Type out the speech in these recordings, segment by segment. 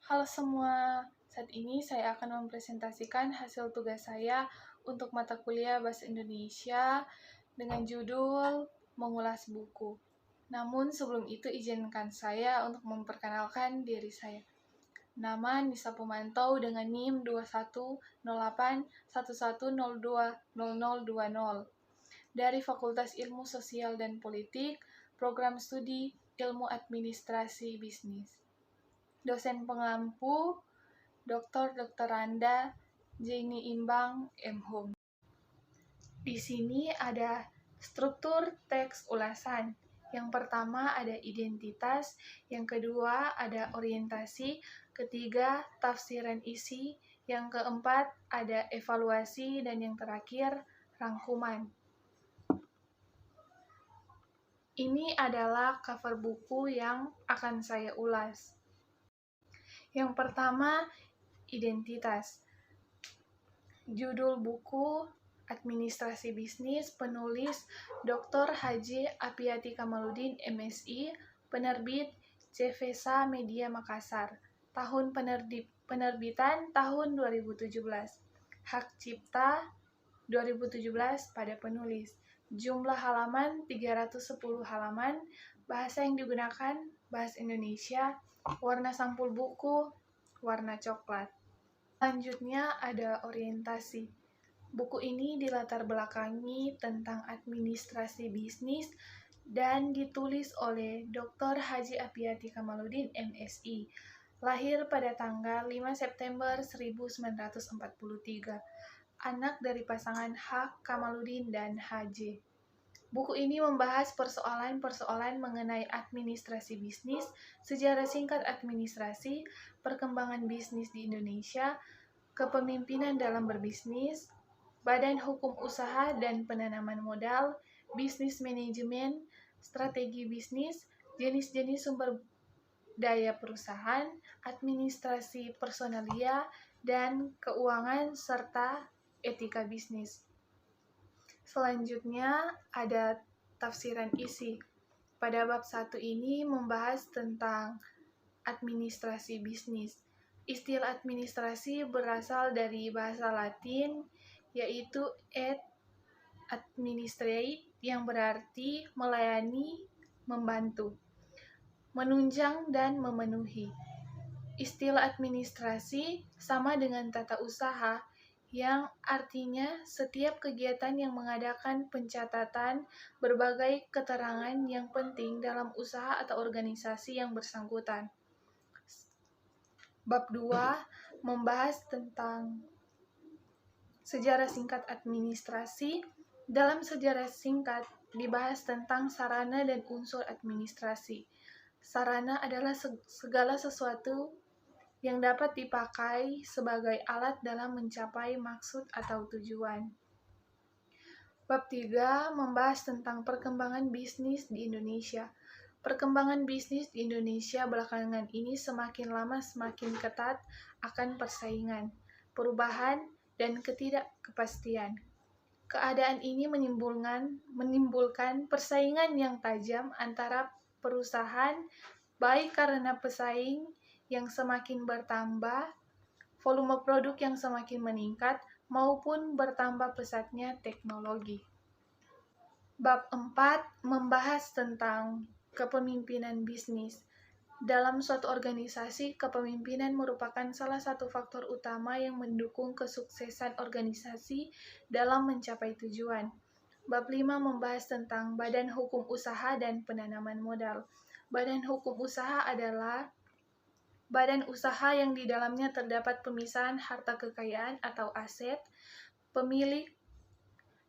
Halo semua, saat ini saya akan mempresentasikan hasil tugas saya untuk mata kuliah Bahasa Indonesia dengan judul Mengulas Buku. Namun sebelum itu izinkan saya untuk memperkenalkan diri saya. Nama Nisa Pemantau dengan NIM 210811020020 dari Fakultas Ilmu Sosial dan Politik, Program Studi Ilmu Administrasi Bisnis. Dosen pengampu Dr. Randa Jenny Imbang M.Hum. Di sini ada struktur teks ulasan. Yang pertama ada identitas, yang kedua ada orientasi, ketiga tafsiran isi, yang keempat ada evaluasi, dan yang terakhir rangkuman. Ini adalah cover buku yang akan saya ulas. Yang pertama, identitas. Judul buku Administrasi Bisnis, penulis Dr. Haji Apiyati Kamaludin MSI, penerbit Cevesa Media Makassar. Tahun penerbitan tahun 2017. Hak cipta 2017 pada penulis. Jumlah halaman 310 halaman. Bahasa yang digunakan bahasa Indonesia. Warna sampul buku warna coklat. Selanjutnya ada orientasi. Buku ini dilatar belakangi tentang administrasi bisnis dan ditulis oleh Dr. Haji Apiyati Kamaludin MSI. Lahir pada tanggal 5 September 1943. Anak dari pasangan H. Kamaludin dan H.J. Buku ini membahas persoalan-persoalan mengenai administrasi bisnis, sejarah singkat administrasi, perkembangan bisnis di Indonesia, kepemimpinan dalam berbisnis, badan hukum usaha dan penanaman modal, bisnis manajemen, strategi bisnis, jenis-jenis sumber daya perusahaan, administrasi personalia, dan keuangan, serta etika bisnis. Selanjutnya ada tafsiran isi. Pada bab 1 ini membahas tentang administrasi bisnis. Istilah administrasi berasal dari bahasa Latin, yaitu ad administrate, yang berarti melayani, membantu, menunjang, dan memenuhi. Istilah administrasi sama dengan tata usaha, yang artinya setiap kegiatan yang mengadakan pencatatan berbagai keterangan yang penting dalam usaha atau organisasi yang bersangkutan. Bab 2 membahas tentang sejarah singkat administrasi. Dalam sejarah singkat dibahas tentang sarana dan unsur administrasi. Sarana adalah segala sesuatu yang dapat dipakai sebagai alat dalam mencapai maksud atau tujuan. Bab 3 membahas tentang perkembangan bisnis di Indonesia. Perkembangan bisnis di Indonesia belakangan ini semakin lama semakin ketat akan persaingan, perubahan, dan ketidakpastian. Keadaan ini menimbulkan persaingan yang tajam antara perusahaan, baik karena pesaing yang semakin bertambah, volume produk yang semakin meningkat, maupun bertambah pesatnya teknologi. Bab 4 membahas tentang kepemimpinan bisnis. Dalam suatu organisasi, kepemimpinan merupakan salah satu faktor utama yang mendukung kesuksesan organisasi dalam mencapai tujuan. Bab 5 membahas tentang badan hukum usaha dan penanaman modal. Badan hukum usaha adalah badan usaha yang di dalamnya terdapat pemisahan harta kekayaan atau aset, pemilik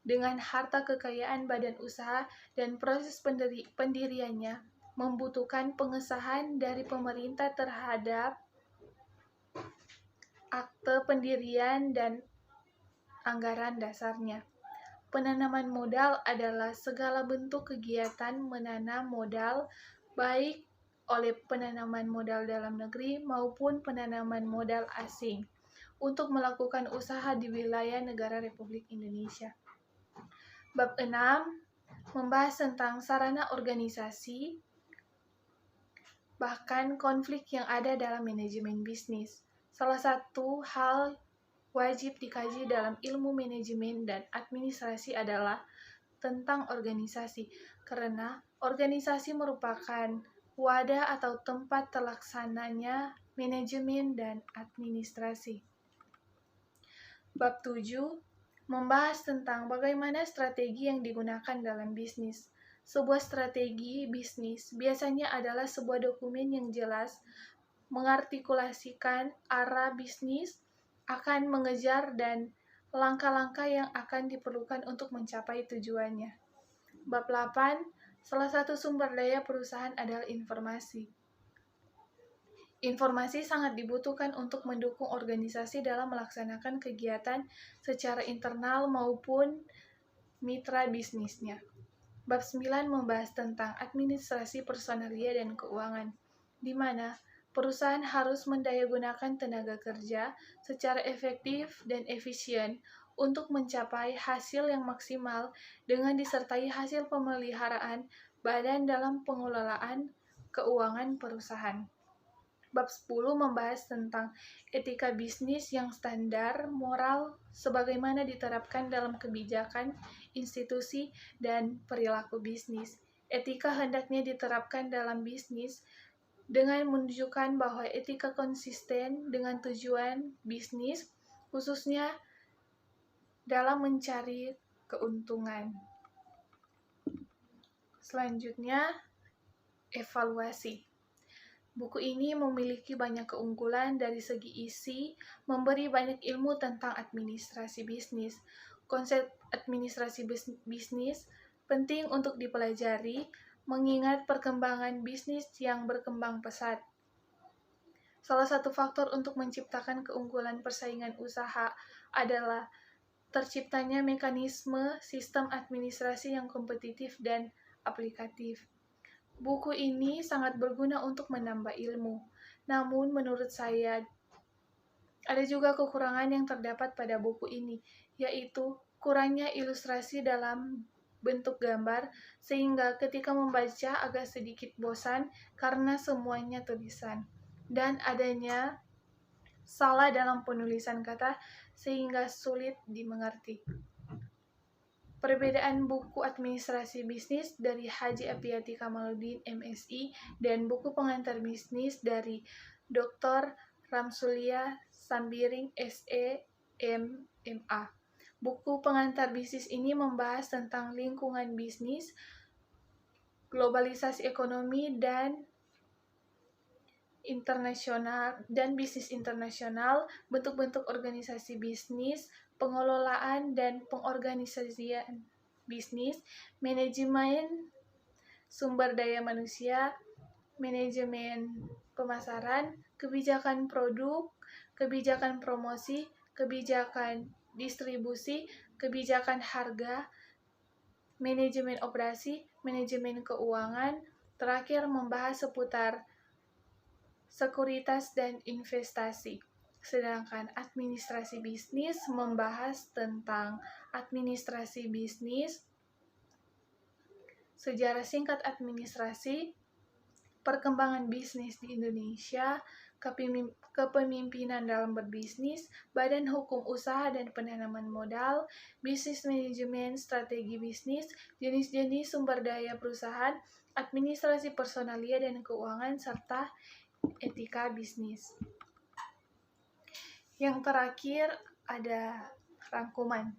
dengan harta kekayaan badan usaha, dan proses pendiriannya membutuhkan pengesahan dari pemerintah terhadap akte pendirian dan anggaran dasarnya. Penanaman modal adalah segala bentuk kegiatan menanam modal, baik oleh penanaman modal dalam negeri maupun penanaman modal asing, untuk melakukan usaha di wilayah negara Republik Indonesia. Bab 6 membahas tentang sarana organisasi. bahkan konflik yang ada dalam manajemen bisnis. Salah satu hal wajib dikaji dalam ilmu manajemen dan administrasi adalah tentang organisasi, karena organisasi merupakan wadah atau tempat terlaksananya manajemen dan administrasi. Bab 7 membahas tentang bagaimana strategi yang digunakan dalam bisnis. Sebuah strategi bisnis biasanya adalah sebuah dokumen yang jelas mengartikulasikan arah bisnis akan mengejar dan langkah-langkah yang akan diperlukan untuk mencapai tujuannya. Bab 8, salah satu sumber daya perusahaan adalah informasi. Informasi sangat dibutuhkan untuk mendukung organisasi dalam melaksanakan kegiatan secara internal maupun mitra bisnisnya. Bab 9 membahas tentang administrasi personalia dan keuangan, di mana perusahaan harus mendayagunakan tenaga kerja secara efektif dan efisien untuk mencapai hasil yang maksimal dengan disertai hasil pemeliharaan badan dalam pengelolaan keuangan perusahaan. Bab 10 membahas tentang etika bisnis yang standar moral sebagaimana diterapkan dalam kebijakan, institusi, dan perilaku bisnis. Etika hendaknya diterapkan dalam bisnis dengan menunjukkan bahwa etika konsisten dengan tujuan bisnis, khususnya dalam mencari keuntungan. Selanjutnya, evaluasi. Buku ini memiliki banyak keunggulan dari segi isi, memberi banyak ilmu tentang administrasi bisnis. Konsep administrasi bisnis penting untuk dipelajari, mengingat perkembangan bisnis yang berkembang pesat. Salah satu faktor untuk menciptakan keunggulan persaingan usaha adalah terciptanya mekanisme sistem administrasi yang kompetitif dan aplikatif. Buku ini sangat berguna untuk menambah ilmu. Namun menurut saya ada juga kekurangan yang terdapat pada buku ini, yaitu kurangnya ilustrasi dalam bentuk gambar sehingga ketika membaca agak sedikit bosan karena semuanya tulisan dan adanya salah dalam penulisan kata sehingga sulit dimengerti. Perbedaan buku administrasi bisnis dari Haji Apiyati Kamaluddin MSI dan buku pengantar bisnis dari Dr. Ramsulia Sambiring SE MMA. Buku pengantar bisnis ini membahas tentang lingkungan bisnis, globalisasi ekonomi dan internasional dan bisnis internasional, bentuk-bentuk organisasi bisnis, pengelolaan dan pengorganisasian bisnis, manajemen sumber daya manusia, manajemen pemasaran, kebijakan produk, kebijakan promosi, kebijakan distribusi, kebijakan harga, manajemen operasi, manajemen keuangan. Terakhir membahas seputar sekuritas dan investasi. Sedangkan administrasi bisnis membahas tentang administrasi bisnis, sejarah singkat administrasi, perkembangan bisnis di Indonesia, kepemimpinan dalam berbisnis, badan hukum usaha dan penanaman modal, bisnis manajemen, strategi bisnis, jenis-jenis sumber daya perusahaan, administrasi personalia dan keuangan, serta etika bisnis. Yang terakhir ada rangkuman.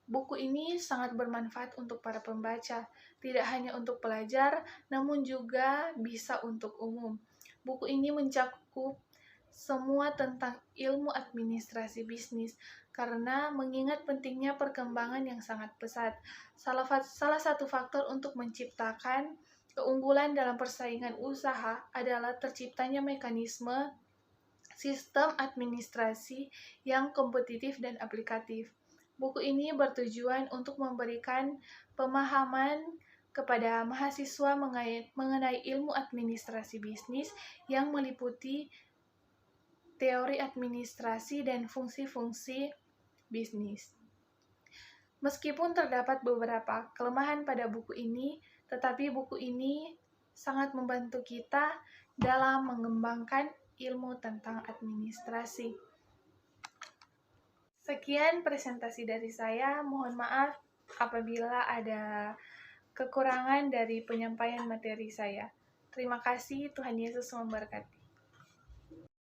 Buku ini sangat bermanfaat untuk para pembaca, tidak hanya untuk pelajar, namun juga bisa untuk umum. Buku ini mencakup semua tentang ilmu administrasi bisnis, karena mengingat pentingnya perkembangan yang sangat pesat. Salah satu faktor untuk menciptakan keunggulan dalam persaingan usaha adalah terciptanya mekanisme sistem administrasi yang kompetitif dan aplikatif. Buku ini bertujuan untuk memberikan pemahaman kepada mahasiswa mengenai ilmu administrasi bisnis yang meliputi teori administrasi dan fungsi-fungsi bisnis. Meskipun terdapat beberapa kelemahan pada buku ini, tetapi buku ini sangat membantu kita dalam mengembangkan ilmu tentang administrasi. Sekian presentasi dari saya. Mohon maaf apabila ada kekurangan dari penyampaian materi saya. Terima kasih, Tuhan Yesus memberkati.